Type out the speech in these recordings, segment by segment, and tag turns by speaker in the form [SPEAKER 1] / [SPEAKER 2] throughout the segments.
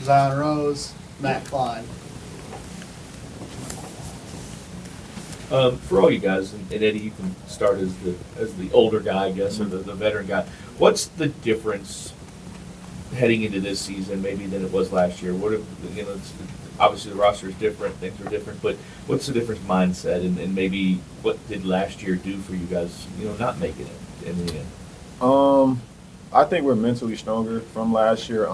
[SPEAKER 1] Zion Rose, Matt Klein.
[SPEAKER 2] For all you guys, and Eddie, you can start as the older guy, I guess, or the veteran guy. What's the difference heading into this season, maybe than it was last year? What if, obviously the roster is different, things are different, but what's the difference mindset, and maybe what did last year do for you guys? Not making it in the end.
[SPEAKER 3] I think we're mentally stronger from last year.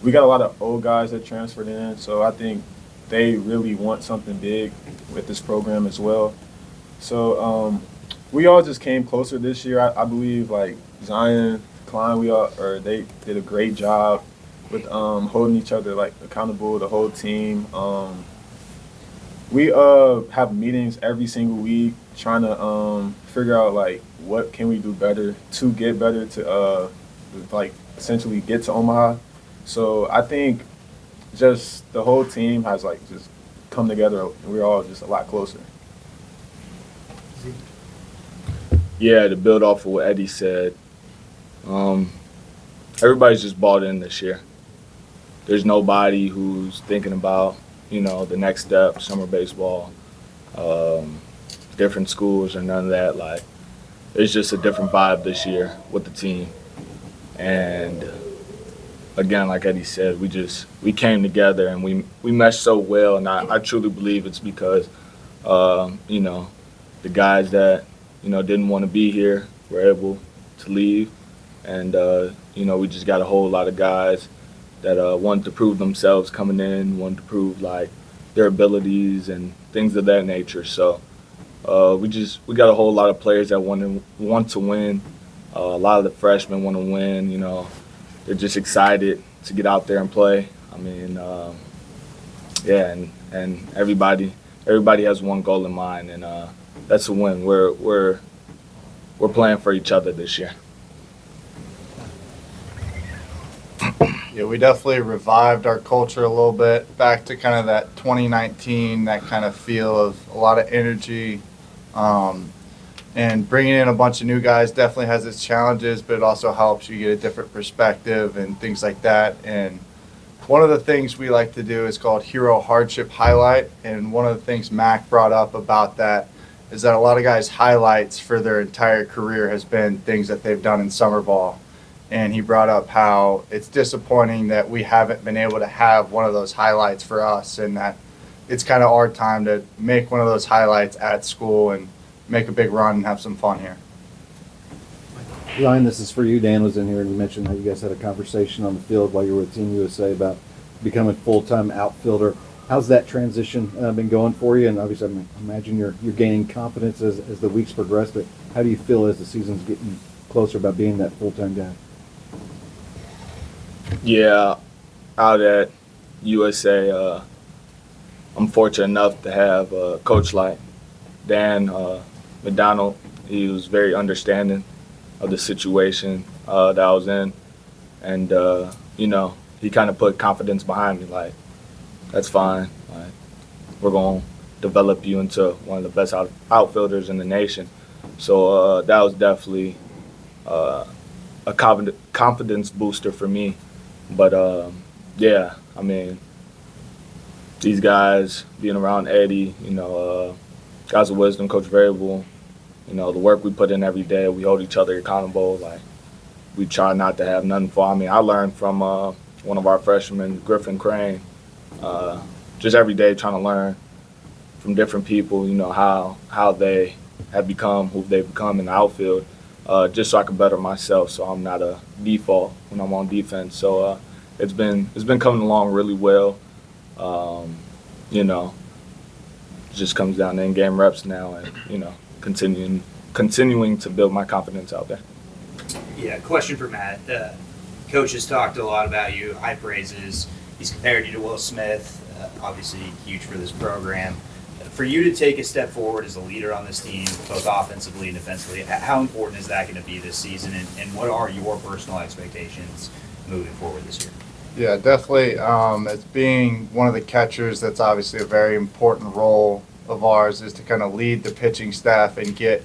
[SPEAKER 3] We got a lot of old guys that transferred in, so I think they really want something big with this program as well. So we all just came closer this year. I believe like Zion, Klein, they did a great job with holding each other like accountable, the whole team. We have meetings every single week trying to figure out like what can we do better to get better to like essentially get to Omaha. So I think just the whole team has like just come together and we're all just a lot closer.
[SPEAKER 4] Yeah, to build off of what Eddie said, everybody's just bought in this year. There's nobody who's thinking about, the next step, summer baseball, different schools or none of that. Like, it's just a different vibe this year with the team. And again, like Eddie said, we came together and we meshed so well. And I truly believe it's because, the guys that, didn't want to be here were able to leave. And, we just got a whole lot of guys that wanted to prove themselves coming in, wanted to prove like their abilities and things of that nature. So we got a whole lot of players that want to win. A lot of the freshmen want to win. They're just excited to get out there and play. I mean, and everybody has one goal in mind, and that's a win. We're playing for each other this year.
[SPEAKER 5] Yeah, we definitely revived our culture a little bit, back to kind of that 2019, that kind of feel of a lot of energy. And bringing in a bunch of new guys definitely has its challenges, but it also helps you get a different perspective and things like that. And one of the things we like to do is called Hero Hardship Highlight. And one of the things Mac brought up about that is that a lot of guys' highlights for their entire career has been things that they've done in summer ball. And he brought up how it's disappointing that we haven't been able to have one of those highlights for us, and that it's kind of our time to make one of those highlights at school and make a big run and have some fun here.
[SPEAKER 6] Ryan, this is for you. Dan was in here and you mentioned how you guys had a conversation on the field while you were with Team USA about becoming full-time outfielder. How's that transition been going for you? And obviously, I imagine you're gaining confidence as the weeks progress, but how do you feel as the season's getting closer about being that full-time guy?
[SPEAKER 4] Yeah, out at USA, I'm fortunate enough to have a coach like Dan McDonald. He was very understanding of the situation that I was in. And, he kind of put confidence behind me, like, that's fine. Like, we're going to develop you into one of the best outfielders in the nation. So that was definitely a confidence booster for me. But, yeah, I mean, these guys, being around Eddie, guys of wisdom, Coach Variable, the work we put in every day, we hold each other accountable. Like, we try not to have nothing for. I mean, I learned from one of our freshmen, Griffin Crane, just every day trying to learn from different people, how they have become who they've become in the outfield, just so I can better myself, so I'm not a default when I'm on defense. So it's been coming along really well. It just comes down to in-game reps now, and continuing to build my confidence out there.
[SPEAKER 7] Yeah, question for Matt. Coach has talked a lot about you, high praises. He's compared you to Will Smith, obviously huge for this program. For you to take a step forward as a leader on this team, both offensively and defensively, how important is that going to be this season, and what are your personal expectations moving forward this year?
[SPEAKER 5] Yeah, definitely. As being one of the catchers, that's obviously a very important role of ours, is to kind of lead the pitching staff and get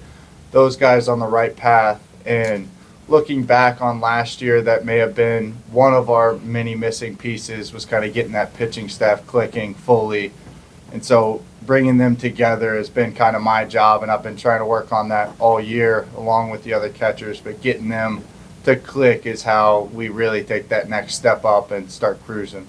[SPEAKER 5] those guys on the right path. And looking back on last year, that may have been one of our many missing pieces, was kind of getting that pitching staff clicking fully. And so bringing them together has been kind of my job, and I've been trying to work on that all year along with the other catchers, but getting them to click is how we really take that next step up and start cruising.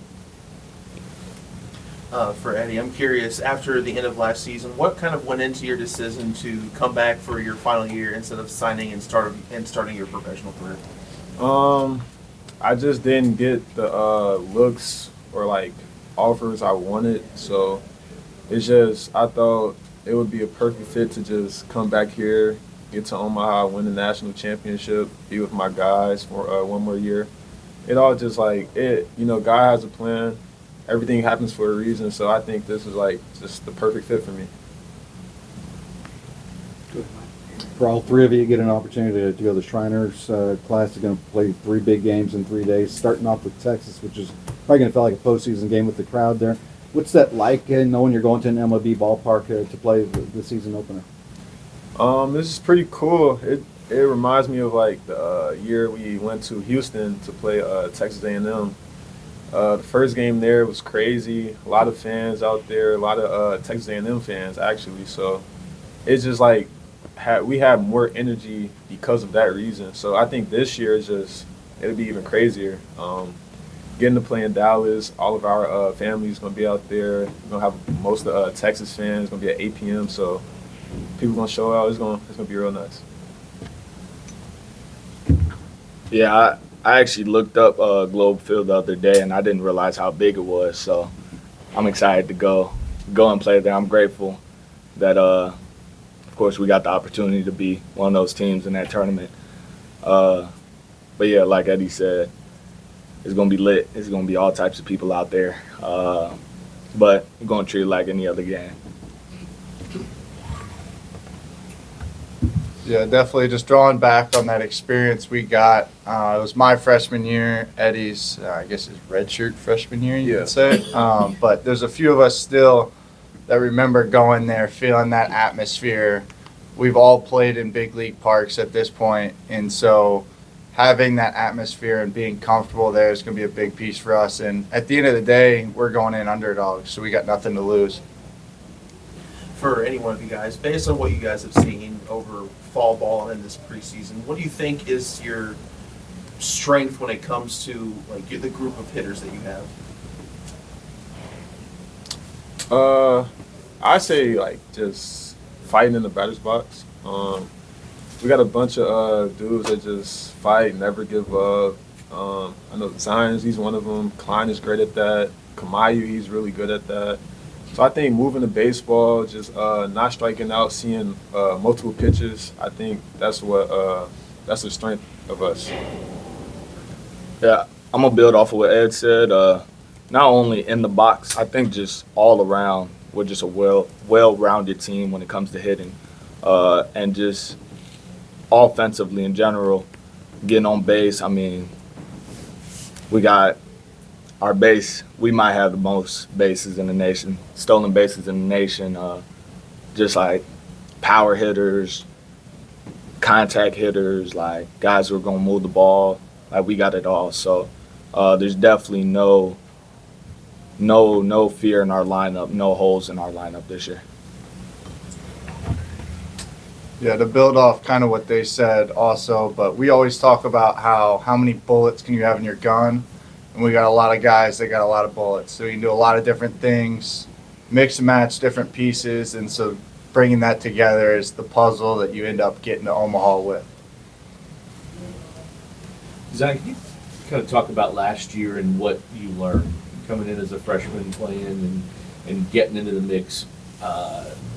[SPEAKER 8] For Eddie, I'm curious, after the end of last season, what kind of went into your decision to come back for your final year instead of signing and starting your professional career?
[SPEAKER 3] I just didn't get the looks or like offers I wanted, so it's just I thought it would be a perfect fit to just come back here, get to Omaha, win the national championship, be with my guys for one more year. It all just like it, God has a plan. Everything happens for a reason, so I think this is like just the perfect fit for me.
[SPEAKER 6] For all three of you, get an opportunity to go to the Shriners class. They're going to play 3 big games in 3 days, starting off with Texas, which is probably going to feel like a postseason game with the crowd there. What's that like, knowing you're going to an MLB ballpark to play the season opener?
[SPEAKER 3] This is pretty cool. It reminds me of like the year we went to Houston to play Texas A&M. The first game there was crazy. A lot of fans out there, a lot of Texas A&M fans actually. So it's just like we have more energy because of that reason. So I think this year is it'll be even crazier. Getting to play in Dallas, all of our families gonna be out there. We're gonna have most of Texas fans. It's gonna be at 8 p.m. So people gonna show out. It's gonna be real nice.
[SPEAKER 4] Yeah, I actually looked up Globe Field the other day, and I didn't realize how big it was. So I'm excited to go and play there. I'm grateful that, of course, we got the opportunity to be one of those teams in that tournament. But yeah, like Eddie said, it's gonna be lit. It's gonna be all types of people out there. But we're gonna treat it like any other game.
[SPEAKER 5] Yeah, definitely just drawing back on that experience we got. It was my freshman year, Eddie's, I guess his redshirt freshman year, you
[SPEAKER 3] Yeah.
[SPEAKER 5] could say. But there's a few of us still that remember going there, feeling that atmosphere. We've all played in big league parks at this point, and so having that atmosphere and being comfortable there is going to be a big piece for us. And at the end of the day, we're going in underdogs, so we got nothing to lose.
[SPEAKER 8] For any one of you guys, based on what you guys have seen over fall ball and this preseason, what do you think is your strength when it comes to like the group of hitters that you have?
[SPEAKER 3] I say like just fighting in the batter's box. We got a bunch of dudes that just fight, never give up. I know Zions, he's one of them. Klein is great at that. Kamayu, he's really good at that. So I think moving the baseball, just not striking out, seeing multiple pitches, I think that's the strength of us.
[SPEAKER 4] Yeah, I'm gonna build off of what Ed said. Not only in the box, I think just all around, we're just a well-rounded team when it comes to hitting, and just offensively in general, getting on base. I mean, we got our base. We might have the most bases in the nation, stolen bases in the nation. Just like power hitters, contact hitters, like guys who are gonna move the ball. Like we got it all. So there's definitely no fear in our lineup, no holes in our lineup this year.
[SPEAKER 5] Yeah, to build off kind of what they said also, but we always talk about how many bullets can you have in your gun, and we got a lot of guys that got a lot of bullets. So you can do a lot of different things, mix and match different pieces, and so bringing that together is the puzzle that you end up getting to Omaha with.
[SPEAKER 2] Zach, can you kind of talk about last year and what you learned coming in as a freshman, playing and getting into the mix?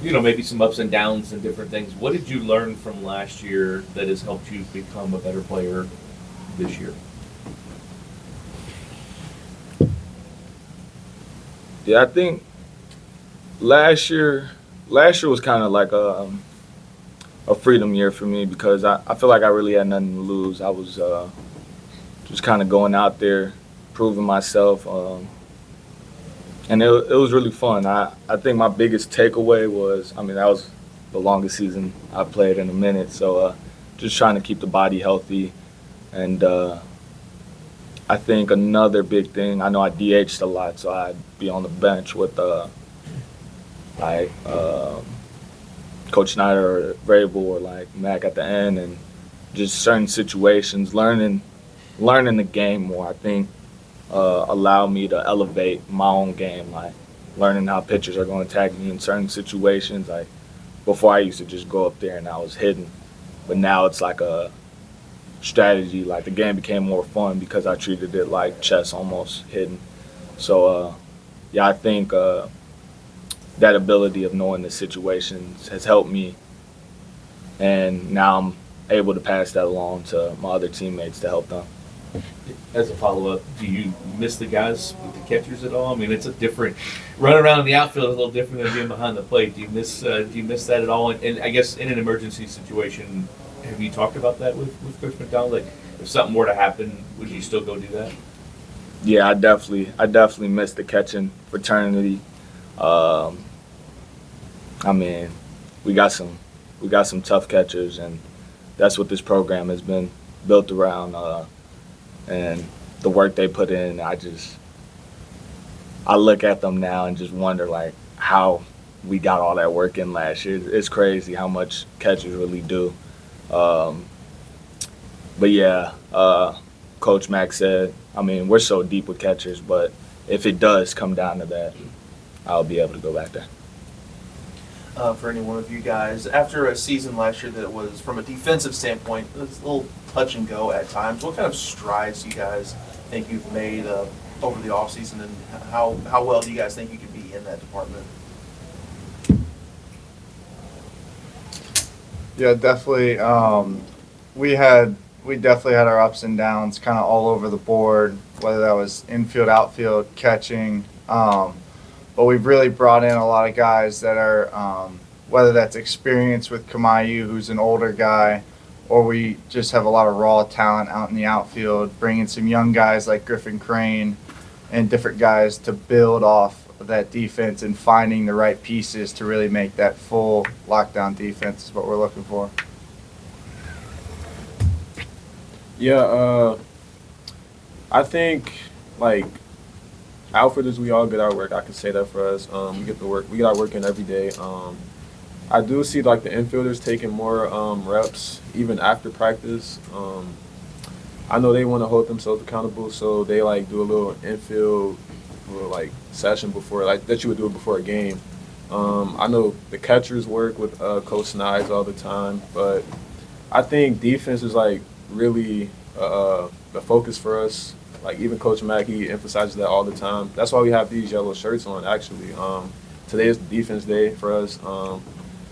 [SPEAKER 2] Maybe some ups and downs and different things. What did you learn from last year that has helped you become a better player this year?
[SPEAKER 4] Yeah, I think last year was kind of like a freedom year for me because I feel like I really had nothing to lose. I was just kind of going out there, proving myself, and it was really fun. I think my biggest takeaway was, that was the longest season I've played in a minute, so just trying to keep the body healthy, And I think another big thing, I know I DH'd a lot, so I'd be on the bench with like Coach Snyder or Vrabel or like Mac at the end, and just certain situations, learning the game more. I think allowed me to elevate my own game, like learning how pitchers are going to attack me in certain situations. Like before, I used to just go up there and I was hitting, but now it's like a strategy. Like the game became more fun because I treated it like chess, almost hitting. So yeah, I think that ability of knowing the situations has helped me, and now I'm able to pass that along to my other teammates to help them.
[SPEAKER 2] As a follow-up, do you miss the guys with the catchers at all? I mean, it's a different run around in the outfield is a little different than being behind the plate. Do you miss that at all? And I guess in an emergency situation, have you talked about that with Coach McDonald? Like, if something were to happen, would you still go do that?
[SPEAKER 4] Yeah, I definitely miss the catching fraternity. I mean, we got some tough catchers, and that's what this program has been built around. And the work they put in, I look at them now and just wonder like how we got all that work in last year. It's crazy how much catchers really do. But yeah, Coach Mack said, I mean, we're so deep with catchers, but if it does come down to that, I'll be able to go back there.
[SPEAKER 8] For any one of you guys, after a season last year that was, from a defensive standpoint, it was a little touch and go at times, what kind of strides do you guys think you've made over the offseason, and how well do you guys think you can be in that department?
[SPEAKER 5] Yeah, definitely. We definitely had our ups and downs kind of all over the board, whether that was infield, outfield, catching. But we've really brought in a lot of guys that are, whether that's experience with Kamayu, who's an older guy, or we just have a lot of raw talent out in the outfield, bringing some young guys like Griffin Crane and different guys to build off of that defense, and finding the right pieces to really make that full lockdown defense is what we're looking for.
[SPEAKER 3] Yeah, I think like outfitters, we all get our work. I can say that for us. We get our work in every day. I do see like the infielders taking more reps even after practice. I know they want to hold themselves accountable, so they like do a little infield like session before, like that you would do it before a game. I know the catchers work with Coach Snides all the time, but I think defense is like really the focus for us. Like even Coach Mack, he emphasizes that all the time. That's why we have these yellow shirts on, actually. Today is defense day for us.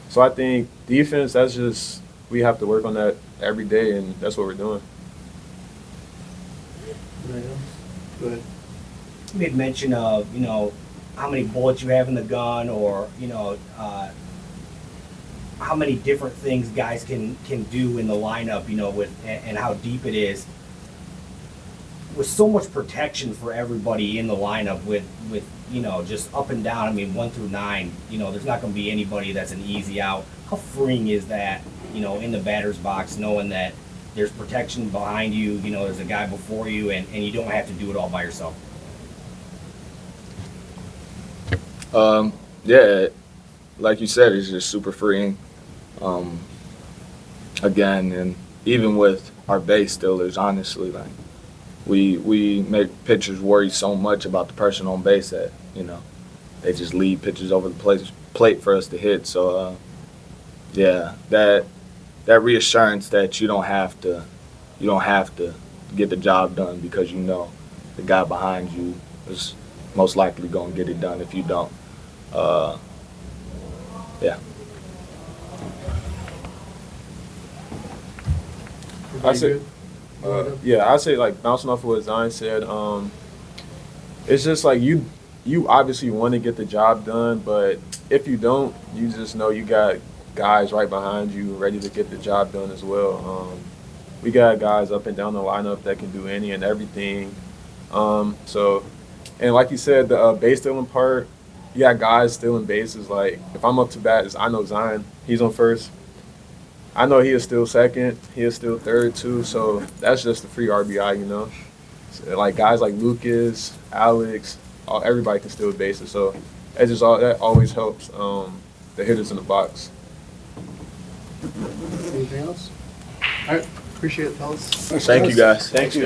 [SPEAKER 3] So I think defense, that's just, we have to work on that every day, and that's what we're doing.
[SPEAKER 1] Go ahead.
[SPEAKER 9] You made mention of, how many bullets you have in the gun, or, how many different things guys can do in the lineup, with and how deep it is. With so much protection for everybody in the lineup, with just up and down. I mean, 1 through 9. There's not going to be anybody that's an easy out. How freeing is that? In the batter's box, knowing that there's protection behind you. There's a guy before you, and you don't have to do it all by yourself.
[SPEAKER 4] Yeah, like you said, it's just super freeing. Again, and even with our base stealers, honestly, like we make pitchers worry so much about the person on base that they just leave pitches over the plate for us to hit. So yeah, that reassurance that you don't have to get the job done, because the guy behind you is most likely going to get it done if you don't. Yeah.
[SPEAKER 3] I say, I say like bouncing off of what Zion said. It's just like you obviously want to get the job done, but if you don't, you just know you got guys right behind you ready to get the job done as well. We got guys up and down the lineup that can do any and everything. So, and like you said, the base stealing part, you got guys stealing bases. Like if I'm up to bat, I know Zion, he's on first. I know he is still second. He is still third too. So that's just a free RBI, you know. So, like guys like Lucas, Alex, everybody can steal bases. So that always helps the hitters in the box.
[SPEAKER 1] Anything else? All right, appreciate it, fellas.
[SPEAKER 4] Thank you guys.
[SPEAKER 3] Thank you.